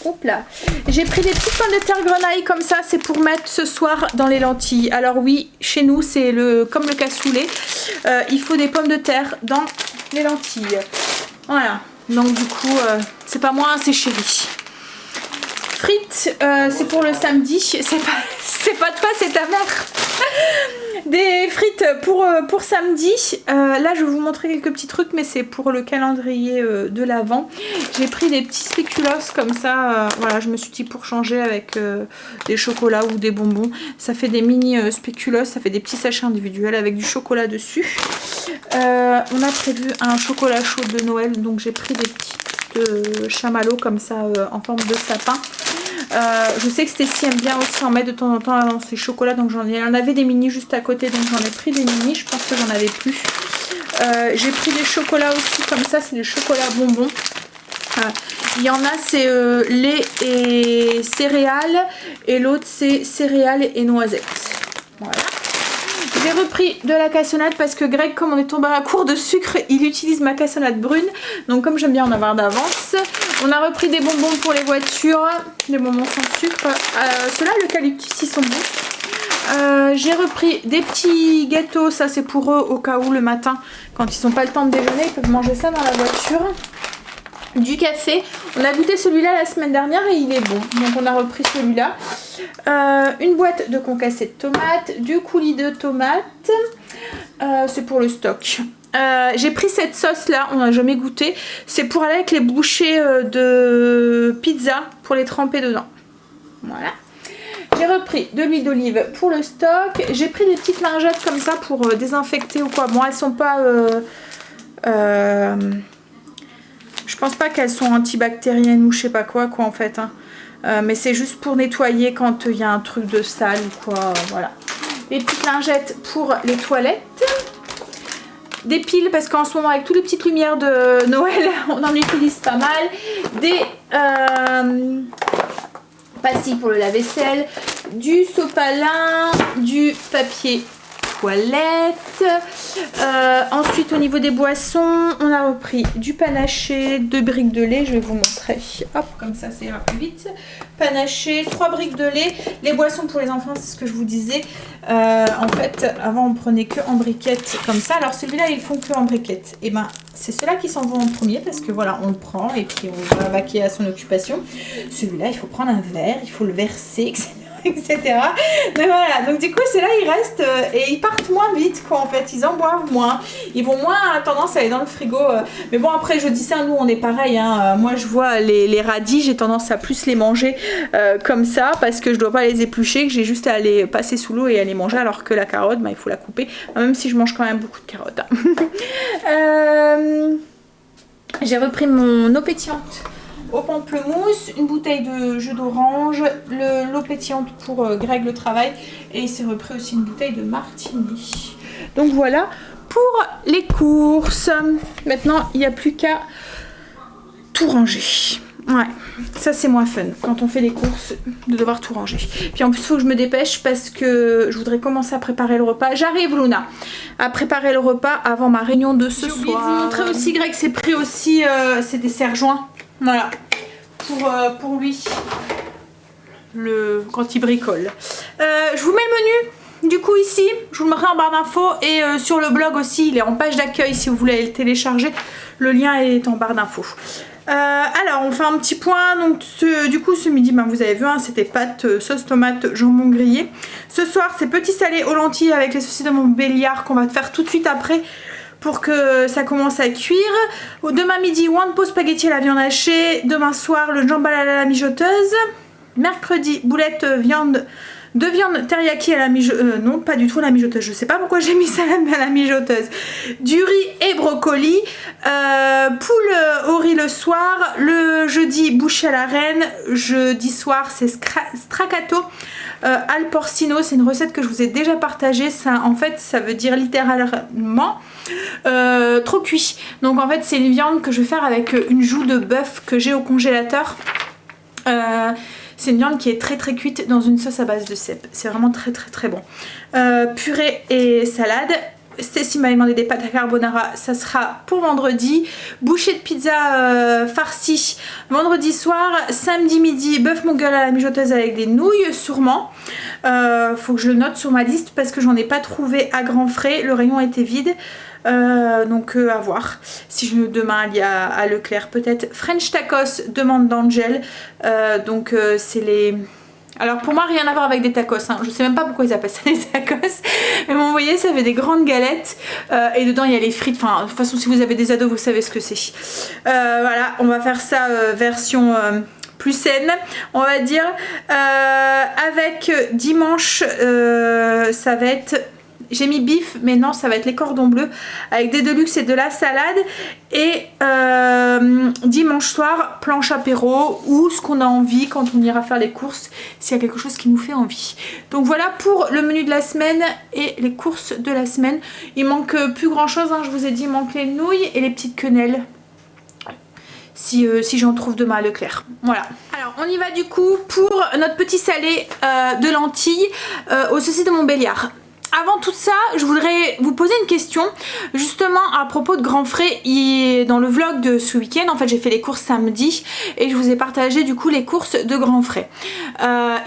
Oups là. J'ai pris des petites pommes de terre grenaille comme ça, c'est pour mettre ce soir dans les lentilles. Alors oui, chez nous c'est comme le cassoulet, il faut des pommes de terre dans les lentilles. Voilà, donc du coup c'est pas moi, c'est chéri. Frites, c'est pour le samedi, c'est pas toi, c'est ta mère. Des frites pour samedi. Là je vais vous montrer quelques petits trucs, mais c'est pour le calendrier de l'Avent. J'ai pris des petits spéculoos comme ça, voilà, je me suis dit pour changer avec des chocolats ou des bonbons. Ça fait des mini spéculoos, ça fait des petits sachets individuels avec du chocolat dessus. On a prévu un chocolat chaud de Noël, donc j'ai pris des petits chamallows comme ça en forme de sapin. Je sais que Stécie aime bien aussi en mettre de temps en temps dans ses chocolats, donc j'en avait des mini juste à côté, donc j'en ai pris des mini, je pense que j'en avais plus. J'ai pris des chocolats aussi comme ça, c'est des chocolats bonbons. Il y en a c'est lait et céréales, et l'autre c'est céréales et noisettes. Voilà. J'ai repris de la cassonade parce que Greg, comme on est tombé à court de sucre, il utilise ma cassonade brune. Donc comme j'aime bien en avoir d'avance. On a repris des bonbons pour les voitures, des bonbons sans sucre. Ceux-là, l'eucalyptus, ils sont bons. J'ai repris des petits gâteaux, ça c'est pour eux au cas où le matin, quand ils n'ont pas le temps de déjeuner, ils peuvent manger ça dans la voiture. Du café, on a goûté celui-là la semaine dernière et il est bon, donc on a repris celui-là. Une boîte de concassés de tomates, du coulis de tomates, c'est pour le stock. J'ai pris cette sauce là, on n'a jamais goûté, c'est pour aller avec les bouchées de pizza pour les tremper dedans. Voilà. J'ai repris de l'huile d'olive pour le stock. J'ai pris des petites lingettes comme ça pour désinfecter ou quoi. Bon, elles sont pas je pense pas qu'elles sont antibactériennes ou je sais pas quoi en fait, hein. Mais c'est juste pour nettoyer quand il y a un truc de sale ou quoi, voilà. Les petites lingettes pour les toilettes. Des piles parce qu'en ce moment avec toutes les petites lumières de Noël on en utilise pas mal. Des pastilles pour le lave-vaisselle, du sopalin, du papier toilette. Ensuite au niveau des boissons on a repris du panaché, 2 briques de lait, je vais vous montrer, hop, comme ça ira plus vite. Panaché, 3 briques de lait. Les boissons pour les enfants, c'est ce que je vous disais, en fait avant on prenait que en briquettes comme ça, alors celui-là ils font que en briquettes, et ben c'est ceux-là qui s'en vont en premier parce que voilà on le prend et puis on va vaquer à son occupation. Celui-là il faut prendre un verre, il faut le verser, etc. Donc voilà, donc du coup ceux-là ils restent et ils partent moins vite quoi, en fait, ils en boivent moins, ils vont moins tendance à aller dans le frigo, mais bon après je dis ça, nous on est pareil, hein. Moi je vois les radis, j'ai tendance à plus les manger comme ça parce que je dois pas les éplucher, que j'ai juste à les passer sous l'eau et à les manger, alors que la carotte bah, il faut la couper, même si je mange quand même beaucoup de carottes, hein. J'ai repris mon eau pétillante au pamplemousse, une bouteille de jus d'orange, l'eau pétillante pour Greg le travail, et il s'est repris aussi une bouteille de martini. Donc voilà pour les courses. Maintenant il n'y a plus qu'à tout ranger. Ouais, ça c'est moins fun quand on fait les courses de devoir tout ranger. Puis en plus il faut que je me dépêche parce que je voudrais commencer à préparer le repas. J'arrive Luna à préparer le repas avant ma réunion de ce soir. J'ai oublié de vous montrer aussi, Greg s'est pris aussi ses desserts joints. Voilà, pour lui, quand il bricole. Je vous mets le menu, du coup ici, je vous le mettrai en barre d'infos, et sur le blog aussi, il est en page d'accueil si vous voulez le télécharger, le lien est en barre d'infos. Alors on fait un petit point, donc du coup ce midi, ben, vous avez vu, hein, c'était pâtes, sauce tomate, jambon grillé. Ce soir c'est petit salé aux lentilles avec les saucisses de Montbéliard qu'on va faire tout de suite après, pour que ça commence à cuire. Demain midi, Wanpo spaghetti à la viande hachée. Demain soir, le jambalaya à la mijoteuse. Mercredi, boulettes viande de viande teriyaki à la mijoteuse, non pas du tout à la mijoteuse, je sais pas pourquoi j'ai mis ça à la mijoteuse, du riz et brocoli, poule au riz le soir, le jeudi bouchée à la reine, jeudi soir c'est straccato al porcino, c'est une recette que je vous ai déjà partagée, ça, en fait ça veut dire littéralement trop cuit, donc en fait c'est une viande que je vais faire avec une joue de bœuf que j'ai au congélateur. C'est une viande qui est très très cuite dans une sauce à base de cèpe, c'est vraiment très bon. Purée et salade. Stécie m'a demandé des pâtes à carbonara, ça sera pour vendredi. Bouchée de pizza farcie vendredi soir. Samedi midi, bœuf mongol à la mijoteuse avec des nouilles sûrement. Faut que je le note sur ma liste parce que j'en ai pas trouvé à grands frais, le rayon était vide. Donc à voir si demain il y a à Leclerc peut-être. French tacos, demande d'Angel, donc c'est les... Alors pour moi rien à voir avec des tacos, hein. Je sais même pas pourquoi ils appellent ça des tacos, mais bon, vous voyez ça fait des grandes galettes et dedans il y a les frites, enfin de toute façon si vous avez des ados vous savez ce que c'est. Voilà, on va faire ça version plus saine on va dire, avec dimanche ça va être... J'ai mis bif, mais non, ça va être les cordons bleus avec des deluxe et de la salade. Et dimanche soir, planche apéro ou ce qu'on a envie quand on ira faire les courses, s'il y a quelque chose qui nous fait envie. Donc voilà pour le menu de la semaine et les courses de la semaine. Il manque plus grand chose, hein, je vous ai dit, il manque les nouilles et les petites quenelles. Si j'en trouve demain à Leclerc. Voilà. Alors on y va du coup pour notre petit salé de lentilles aux saucisses de Montbéliard. Avant tout ça, je voudrais vous poser une question justement à propos de Grand Frais. Dans le vlog de ce week-end, en fait j'ai fait les courses samedi et je vous ai partagé du coup les courses de Grand Frais.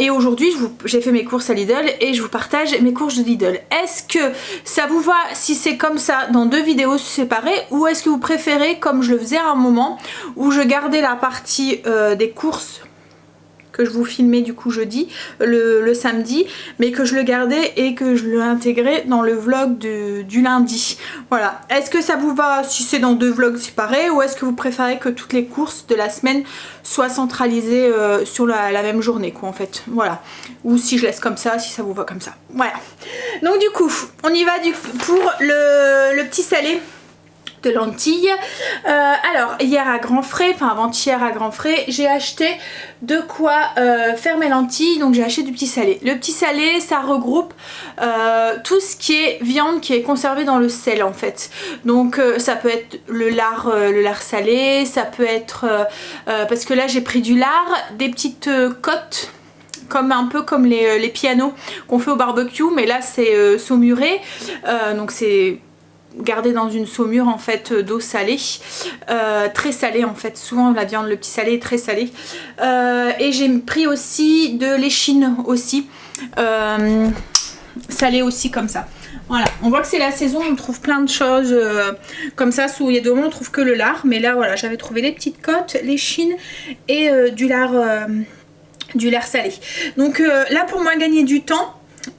Et aujourd'hui j'ai fait mes courses à Lidl et je vous partage mes courses de Lidl. Est-ce que ça vous va si c'est comme ça dans deux vidéos séparées, ou est-ce que vous préférez comme je le faisais à un moment où je gardais la partie des courses que je vous filmais du coup jeudi, le samedi, mais que je le gardais et que je l'intégrais dans le vlog du lundi. Voilà. Est-ce que ça vous va si c'est dans deux vlogs séparés, ou est-ce que vous préférez que toutes les courses de la semaine soient centralisées sur la même journée quoi en fait. Voilà. Ou si je laisse comme ça, si ça vous va comme ça. Voilà. Donc du coup, on y va pour le petit salé de lentilles. Alors hier à Grand Frais, enfin avant-hier à Grand Frais, j'ai acheté de quoi faire mes lentilles. Donc j'ai acheté du petit salé. Le petit salé, ça regroupe tout ce qui est viande qui est conservée dans le sel en fait. Donc ça peut être le lard salé, ça peut être parce que là j'ai pris du lard, des petites côtes, comme un peu comme les pianos qu'on fait au barbecue, mais là c'est saumuré, donc c'est gardé dans une saumure en fait d'eau salée, très salée en fait, souvent la viande, le petit salé est très salé, et j'ai pris aussi de l'échine aussi, salée aussi comme ça. Voilà, on voit que c'est la saison, on trouve plein de choses comme ça. Sous il y a 2 mois on trouve que le lard, mais là voilà, j'avais trouvé les petites côtes, l'échine et du lard salé. Donc là pour moi gagner du temps,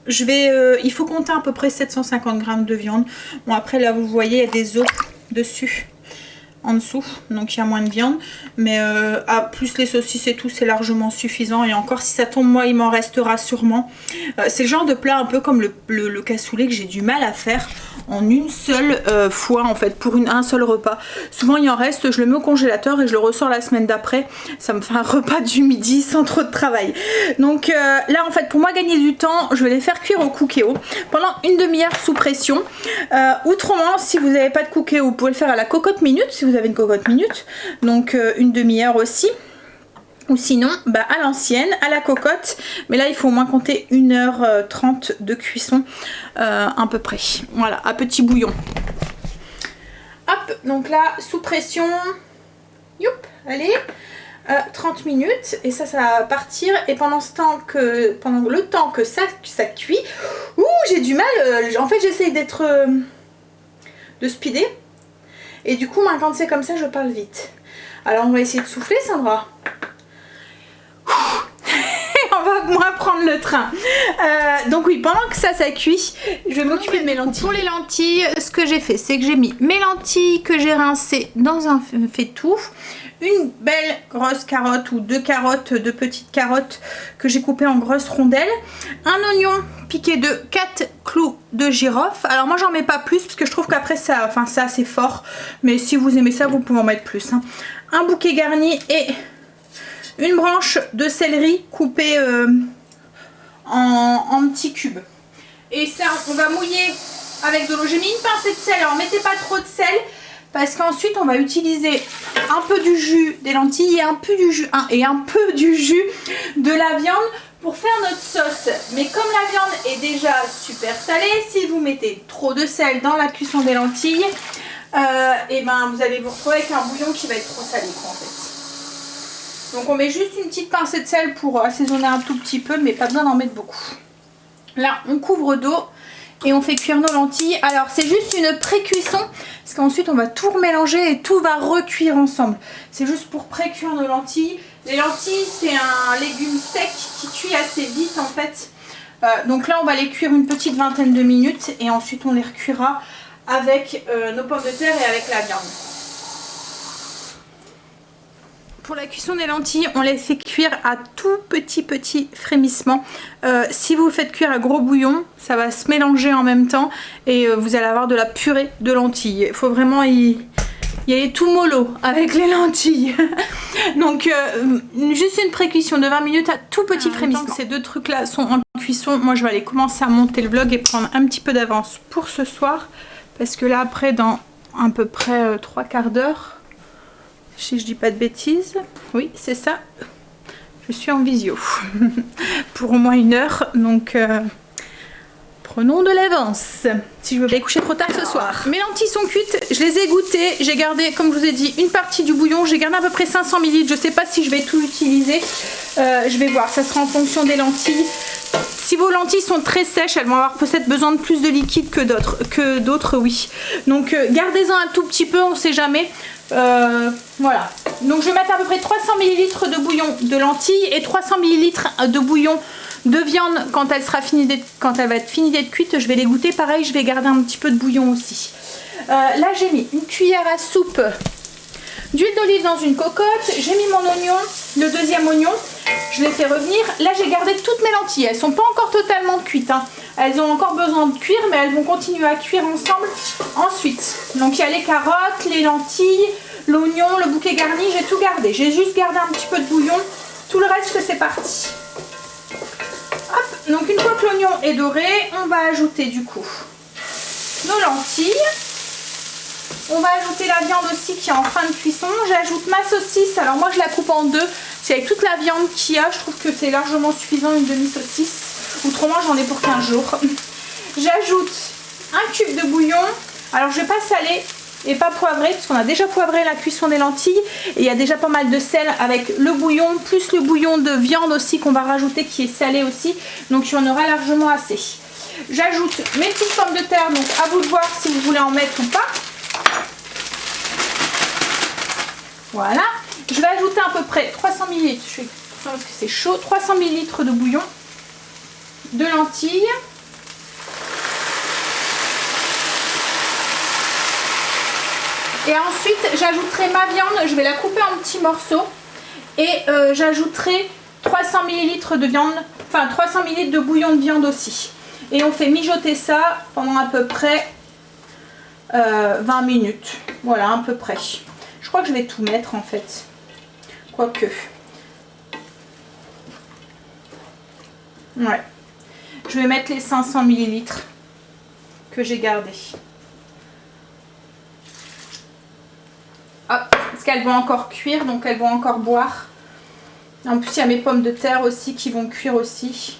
il faut compter à peu près 750 g de viande. Bon après là vous voyez il y a des os dessus, en dessous, donc il y a moins de viande, mais plus les saucisses et tout c'est largement suffisant, et encore si ça tombe moi il m'en restera sûrement. C'est le genre de plat un peu comme le cassoulet que j'ai du mal à faire en une seule fois en fait, pour un seul repas. Souvent il en reste, je le mets au congélateur et je le ressors la semaine d'après, ça me fait un repas du midi sans trop de travail. Donc là en fait pour moi gagner du temps, je vais les faire cuire au Cookéo pendant une demi-heure sous pression. Autrement si vous n'avez pas de Cookéo, vous pouvez le faire à la cocotte minute si vous avez une cocotte minute, donc une demi-heure aussi, ou sinon à l'ancienne, à la cocotte, mais là il faut au moins compter 1h30 de cuisson à peu près, voilà, à petit bouillon. Hop, donc là sous pression, youp, allez, 30 minutes, et ça va partir, et pendant le temps que ça cuit, ouh j'ai du mal, en fait j'essaye de speeder. Et du coup, quand c'est comme ça, je parle vite. Alors, on va essayer de souffler, Sandra. On va moins prendre prendre le train. Donc oui, pendant que ça cuit, je vais m'occuper de mes lentilles. Pour les lentilles, ce que j'ai fait, c'est que j'ai mis mes lentilles que j'ai rincées dans un faitout, une belle grosse carotte ou deux petites carottes que j'ai coupées en grosses rondelles, un oignon piqué de 4 clous de girofle. Alors moi j'en mets pas plus parce que je trouve qu'après ça, enfin c'est assez fort, mais si vous aimez ça vous pouvez en mettre plus, hein. Un bouquet garni et une branche de céleri coupée en petits cubes. Et ça on va mouiller avec de l'eau. J'ai mis une pincée de sel, alors mettez pas trop de sel parce qu'ensuite on va utiliser un peu du jus des lentilles et un peu du jus de la viande pour faire notre sauce. Mais comme la viande est déjà super salée, si vous mettez trop de sel dans la cuisson des lentilles, et ben vous allez vous retrouver avec un bouillon qui va être trop salé quoi, en fait. Donc on met juste une petite pincée de sel pour assaisonner un tout petit peu, mais pas besoin d'en mettre beaucoup. Là on couvre d'eau et on fait cuire nos lentilles. Alors c'est juste une pré-cuisson parce qu'ensuite on va tout remélanger et tout va recuire ensemble. C'est juste pour pré-cuire nos lentilles. Les lentilles c'est un légume sec qui cuit assez vite en fait. Donc là on va les cuire une petite vingtaine de minutes et ensuite on les recuira avec nos pommes de terre et avec la viande. Pour la cuisson des lentilles, on les fait cuire à tout petit frémissement. Si vous faites cuire à gros bouillon, ça va se mélanger en même temps et vous allez avoir de la purée de lentilles. Il faut vraiment y aller tout mollo avec les lentilles. Donc juste une pré-cuisson de 20 minutes à tout petit frémissement. Tant que ces deux trucs là sont en cuisson, moi je vais aller commencer à monter le vlog et prendre un petit peu d'avance pour ce soir. Parce que là après dans à peu près 3 quarts d'heure, si je dis pas de bêtises, oui c'est ça, je suis en visio pour au moins 1 heure, donc prenons de l'avance si je veux pas aller coucher trop tard ce soir. Mes lentilles sont cuites, je les ai goûtées, j'ai gardé comme je vous ai dit une partie du bouillon, j'ai gardé à peu près 500 ml, je sais pas si je vais tout utiliser, je vais voir, ça sera en fonction des lentilles. Si vos lentilles sont très sèches, elles vont avoir peut-être besoin de plus de liquide que d'autres, oui. Donc gardez-en un tout petit peu, on sait jamais. Voilà. Donc je vais mettre à peu près 300 ml de bouillon de lentilles et 300 ml de bouillon de viande quand elle va être finie d'être cuite. Je vais les goûter. Pareil, je vais garder un petit peu de bouillon aussi. Là, j'ai mis une cuillère à soupe d'huile d'olive dans une cocotte. J'ai mis mon oignon, le deuxième oignon. Je l'ai fait revenir. Là, j'ai gardé toutes mes lentilles. Elles sont pas encore totalement cuites, hein. Elles ont encore besoin de cuire, mais elles vont continuer à cuire ensemble ensuite. Donc, il y a les carottes, les lentilles, l'oignon, le bouquet garni. J'ai tout gardé. J'ai juste gardé un petit peu de bouillon. Tout le reste, c'est parti. Hop. Donc, une fois que l'oignon est doré, on va ajouter du coup nos lentilles. On va ajouter la viande aussi qui est en fin de cuisson. J'ajoute ma saucisse. Alors moi je la coupe en deux. C'est avec toute la viande qu'il y a. Je trouve que c'est largement suffisant une demi-saucisse. Autrement j'en ai pour 15 jours. J'ajoute un cube de bouillon. Alors je vais pas saler et pas poivrer parce qu'on a déjà poivré la cuisson des lentilles. Et il y a déjà pas mal de sel avec le bouillon. Plus le bouillon de viande aussi qu'on va rajouter qui est salé aussi. Donc il y en aura largement assez. J'ajoute mes petites pommes de terre. Donc à vous de voir si vous voulez en mettre ou pas. Voilà, je vais ajouter à peu près 300 ml, parce que c'est chaud, 300 ml de bouillon, de lentilles. Et ensuite, j'ajouterai ma viande, je vais la couper en petits morceaux. Et j'ajouterai 300 ml de viande, enfin 300 ml de bouillon de viande aussi. Et on fait mijoter ça pendant à peu près 20 minutes. Voilà, à peu près. Je crois que je vais tout mettre en fait. Quoique. Ouais. Je vais mettre les 500 ml que j'ai gardés. Hop, parce qu'elles vont encore cuire, donc elles vont encore boire. En plus, il y a mes pommes de terre aussi qui vont cuire aussi.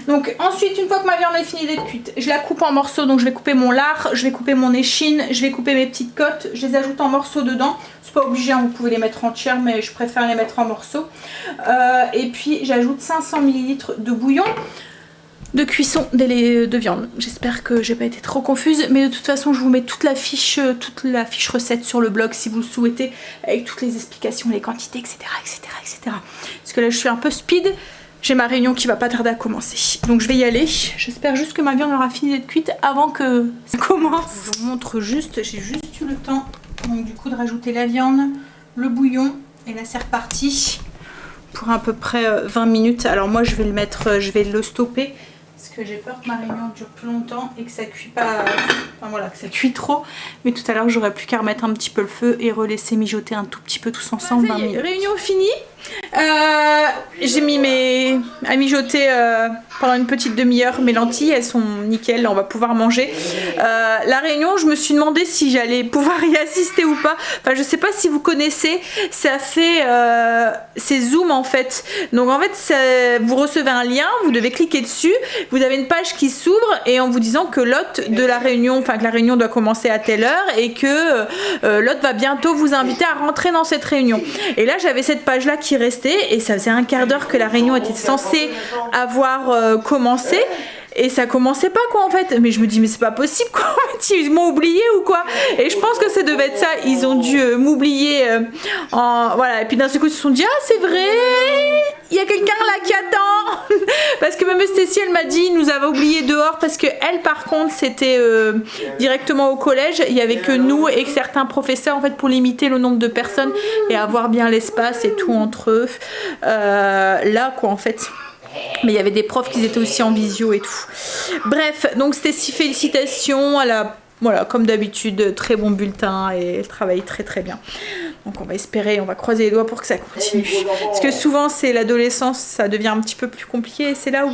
Donc ensuite, une fois que ma viande est finie d'être cuite, je la coupe en morceaux. Donc je vais couper mon lard, je vais couper mon échine, je vais couper mes petites côtes, je les ajoute en morceaux dedans. C'est pas obligé, hein, vous pouvez les mettre entières, mais je préfère les mettre en morceaux. Et puis j'ajoute 500 ml de bouillon de cuisson de viande. J'espère que j'ai pas été trop confuse, mais de toute façon je vous mets toute la fiche recette sur le blog si vous le souhaitez, avec toutes les explications, les quantités, etc. Parce que là je suis un peu speed. j'ai ma réunion qui va pas tarder à commencer. Donc je vais y aller. J'espère juste que ma viande aura fini d'être cuite avant que ça commence. Je vous montre juste, j'ai juste eu le temps donc du coup de rajouter la viande, le bouillon et là c'est reparti pour à peu près 20 minutes. Alors moi je vais le mettre, je vais le stopper parce que j'ai peur que ma réunion dure plus longtemps et que ça cuit pas, enfin voilà, que ça cuit trop. Mais tout à l'heure j'aurais plus qu'à remettre un petit peu le feu et relaisser mijoter un tout petit peu tous ensemble. 20 minutes. Réunion finie. J'ai mis à mijoter pendant une petite demi-heure mes lentilles, elles sont nickel, là on va pouvoir manger. La réunion, je me suis demandé si j'allais pouvoir y assister ou pas. Enfin, je sais pas si vous connaissez, ça fait c'est Zoom en fait. Donc en fait, vous recevez un lien, vous devez cliquer dessus, vous avez une page qui s'ouvre et en vous disant que l'hôte de la réunion, enfin que la réunion doit commencer à telle heure et que l'hôte va bientôt vous inviter à rentrer dans cette réunion. Et là, j'avais cette page là qui restait et ça faisait un quart d'heure que la réunion était censée avoir commencé et ça commençait pas quoi en fait. Mais je me dis mais c'est pas possible quoi, en fait ils m'ont oublié ou quoi. Et je pense que ça devait être ça, ils ont dû m'oublier voilà. Et puis d'un seul coup ils se sont dit ah c'est vrai, il y a quelqu'un là qui attend parce que même Stécie elle m'a dit nous avait oublié dehors parce que elle par contre c'était directement au collège, il y avait que nous et que certains professeurs en fait pour limiter le nombre de personnes et avoir bien l'espace et tout entre eux là quoi en fait. Mais il y avait des profs qui étaient aussi en visio et tout. Bref, donc Stécie, félicitations. Elle a, voilà, comme d'habitude, très bon bulletin et elle travaille très très bien. Donc on va espérer, on va croiser les doigts pour que ça continue. Parce que souvent c'est l'adolescence, ça devient un petit peu plus compliqué et c'est là où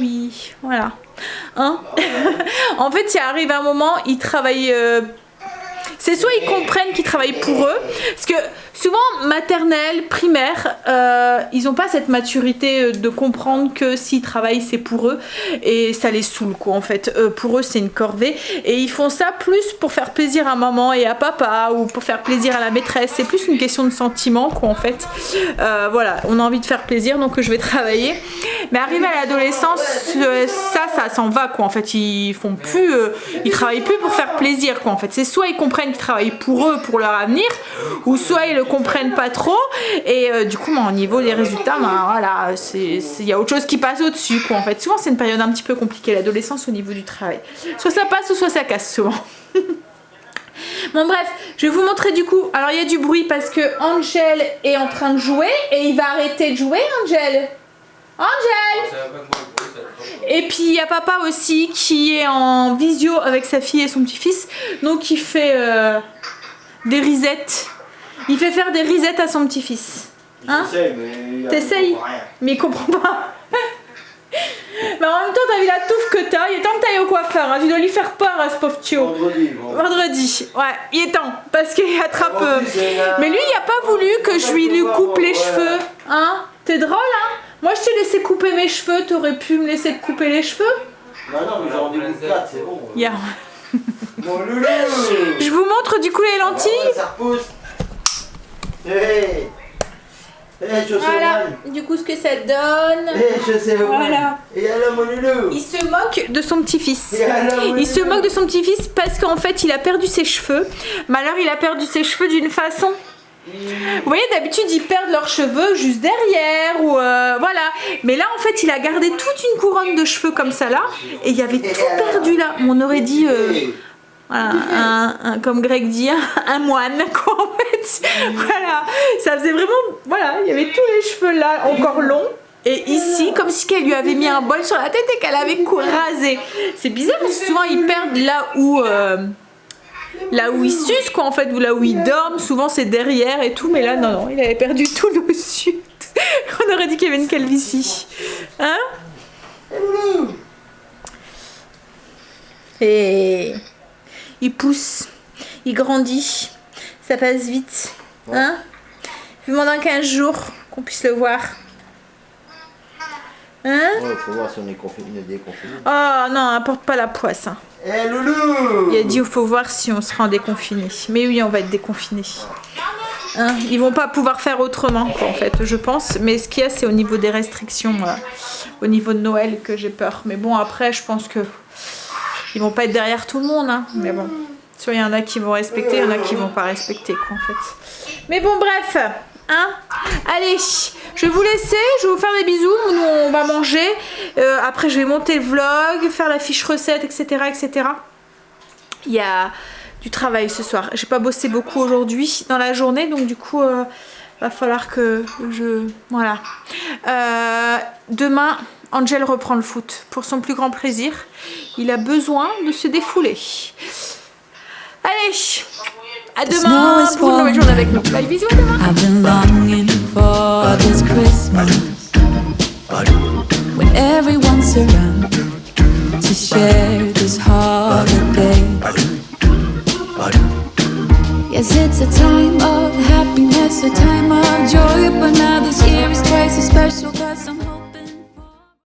voilà. Hein en fait, il arrive un moment, ils travaillent... c'est soit ils comprennent qu'ils travaillent pour eux, parce que souvent maternelle, primaire, ils n'ont pas cette maturité de comprendre que s'ils travaillent c'est pour eux et ça les saoule quoi en fait. Pour eux c'est une corvée et ils font ça plus pour faire plaisir à maman et à papa ou pour faire plaisir à la maîtresse. C'est plus une question de sentiment quoi en fait. Voilà, on a envie de faire plaisir donc je vais travailler. Mais arrivé à l'adolescence, ça s'en va quoi en fait. Ils font plus, ils travaillent plus pour faire plaisir quoi en fait. C'est soit ils comprennent qu'ils travaillent pour eux, pour leur avenir, ou soit ils le comprennent pas trop et du coup au niveau des résultats voilà, il y a autre chose qui passe au-dessus quoi en fait. Souvent c'est une période un petit peu compliquée l'adolescence au niveau du travail. Soit ça passe ou soit ça casse souvent. Bon bref, je vais vous montrer du coup. Alors il y a du bruit parce que Angel est en train de jouer et il va arrêter de jouer Angel. Et puis il y a papa aussi qui est en visio avec sa fille et son petit-fils. Donc il fait des risettes. Il fait faire des risettes à son petit-fils. Hein? T'essayes, mais il comprend pas. Mais en même temps, t'as vu la touffe que t'as. Il est temps que t'ailles au coiffeur. Hein. Tu dois lui faire peur à ce pauvre Thio. Vendredi. Ouais, il est temps. Parce qu'il attrape. Mais lui, il a pas voulu que je lui coupe les cheveux. Hein? T'es drôle, hein? Moi, je t'ai laissé couper mes cheveux. T'aurais pu me laisser te couper les cheveux? Non, mais j'en ai 4, c'est bon. Yeah. Mon loulou. Je vous montre du coup les lentilles. Ça repousse. Hey. Voilà, du coup ce que ça donne. Voilà. Et alors mon loulou. Il se moque de son petit-fils. Il se moque de son petit-fils parce qu'en fait il a perdu ses cheveux. Mais alors il a perdu ses cheveux d'une façon. Vous voyez, d'habitude ils perdent leurs cheveux juste derrière ou voilà. Mais là en fait il a gardé toute une couronne de cheveux comme ça là. Et il y avait tout perdu là. On aurait dit... voilà, comme Greg dit, un moine quoi en fait. Voilà, ça faisait vraiment, voilà, il y avait tous les cheveux là encore longs et ici comme si qu'elle lui avait mis un bol sur la tête et qu'elle avait rasé. C'est bizarre parce que souvent ils perdent là où ils sucent quoi en fait, ou là où ils dorment, souvent c'est derrière et tout, mais là non, il avait perdu tout dessus. On aurait dit qu'il y avait une calvitie. Hein? Et... il pousse, il grandit, ça passe vite. Hein? Vivement dans 15 jours qu'on puisse le voir. Hein? Ouais, faut voir si on est confiné, déconfiné. Oh non, apporte pas la poisse. Hein. Eh loulou! Il a dit il faut voir si on sera en déconfiné. Mais oui, on va être déconfiné. Hein? Ils vont pas pouvoir faire autrement quoi, en fait, je pense. Mais ce qu'il y a, c'est au niveau des restrictions, au niveau de Noël que j'ai peur. Mais bon, après, je pense que ils vont pas être derrière tout le monde, hein. Mais bon, soit il y en a qui vont respecter, il y en a qui vont pas respecter, quoi, en fait. Mais bon, bref, Hein? Allez, je vais vous laisser, je vais vous faire des bisous. Nous, on va manger. Après, je vais monter le vlog, faire la fiche recette, etc., etc. Il y a du travail ce soir. J'ai pas bossé beaucoup aujourd'hui dans la journée, donc du coup, va falloir que je... Voilà. Demain, Angel reprend le foot pour son plus grand plaisir. Il a besoin de se défouler. Allez, à demain pour une nouvelle journée avec nous. Bye, bisous, à demain. I've been longing for this Christmas when everyone's around to share this holiday. Yes, it's a time of happiness, a time